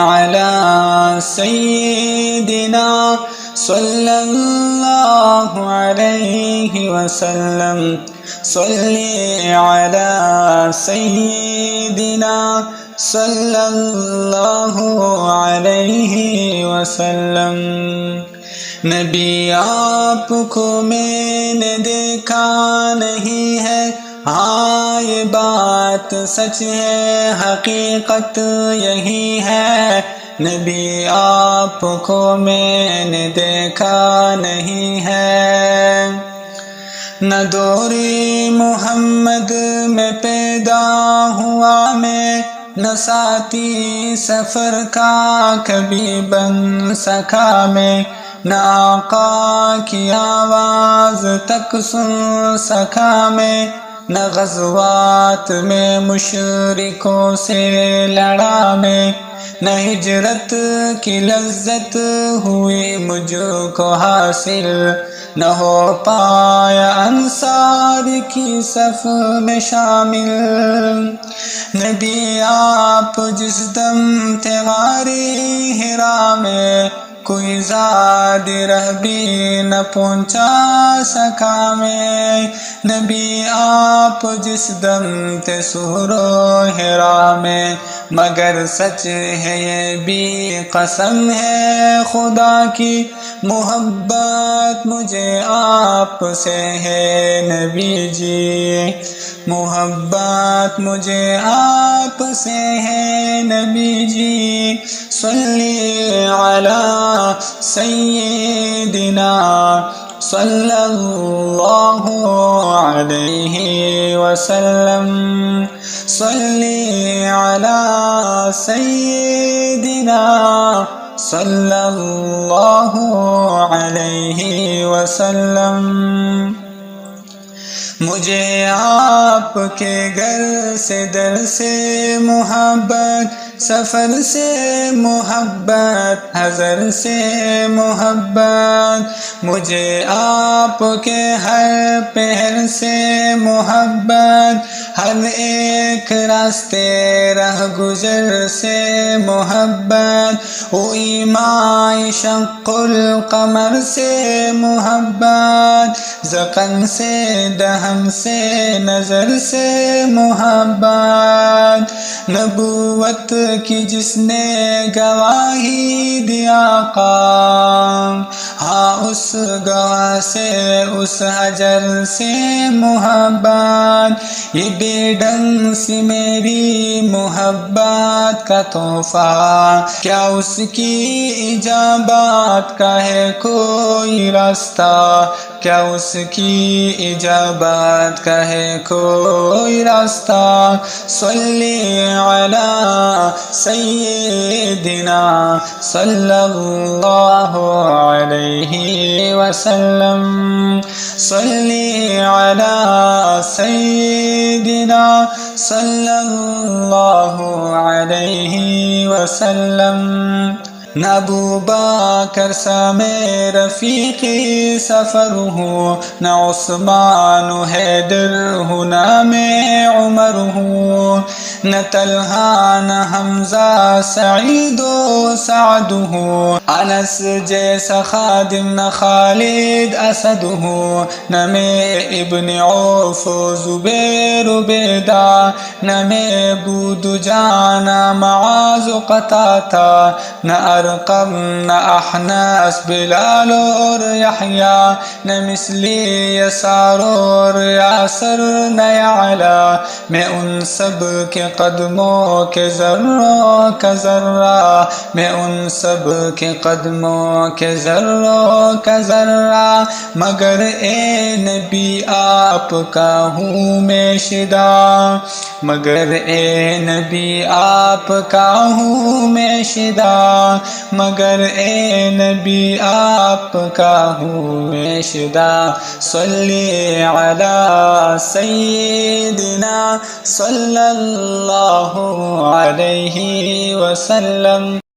علی سیدنا صلی اللہ علیہ وسلم صلی علی سیدنا صلی اللہ علیہ وسلم۔ نبی آپ کو میں نے دیکھا نہیں ہے، ہاں یہ بات سچ ہے، حقیقت یہی ہے۔ نبی آپ کو میں نے دیکھا نہیں ہے، نہ دوری محمد میں پیدا ہوا میں، نہ ساتھی سفر کا کبھی بن سکا میں، نہ آقا کی آواز تک سن سکا میں، نہ غزوات میں مشرکوں سے لڑا میں، نہ ہجرت کی لذت ہوئی مجھ کو حاصل، نہ ہو پایا انصار کی صف میں شامل۔ نبی آپ جس دم تھے غاری حرا میں، کوئی زاد رہ بھی نہ پہنچا سکا میں۔ نبی آپ جس دم تھے صور و حرا میں، مگر سچ ہے یہ بھی قسم ہے خدا کی، محبت مجھے آپ سے ہے نبی جی، محبت مجھے آپ سے ہے نبی جی۔ صلی علی سیدنا صلی اللہ علیہ وسلم، صلی علی سیدنا صلی اللہ علیہ وسلم۔ مجھے آپ کے گھر سے در سے محبت، سفر سے محبت، حضر سے محبت، مجھے آپ کے ہر پہر سے محبت، ہر ایک راستے رہ گزر سے محبت، ہوئی ماء شق القمر سے محبت، ذقن سے دہن سے نظر سے محبت، نبوت کی جس نے گواہی دیا آقا، ہاں اس گواہ سے اس حجر سے محبت، یہ بے ڈنگ سی میری محبت کا تحفہ، کیا اس کی اجابت کا ہے کوئی راستہ، کیا اس کی اجابت کا ہے کوئی راستہ۔ صلی علی سیدنا صلی اللہ علیہ وسلم، صلی علی سیدنا صلی اللہ علیہ وسلم۔ نہ ابو بکر سا میں رفیقی سفر ہوں، نہ عثمان و حیدر ہوں، نہ میں عمر ہوں، نہ طلحہ نہ حمزہ سعید و سعد ہوں، انس جیسا خادم نہ خالد اسد ہوں، نہ میں ابن عوف و زبیر عبیدہ، نہ میں ابو دجانہ نہ معاذ و قتادہ، نہ ارقم نہ احنس بلال اور یحییٰ، نہ مثلی یسار اور یاسر نہ یعلا، میں ان سب کے قدموں کے ذروں کا ذرہ، میں ان سب کے قدموں کے ذروں کا ذرہ، مگر اے نبی آپ کا ہوں میں شدا، مگر اے نبی آپ کا ہوں میں شدا، مگر اے نبی آپ کا ہوں میں شدا۔ صلی علی سیدنا صلی اللہ علیہ وسلم۔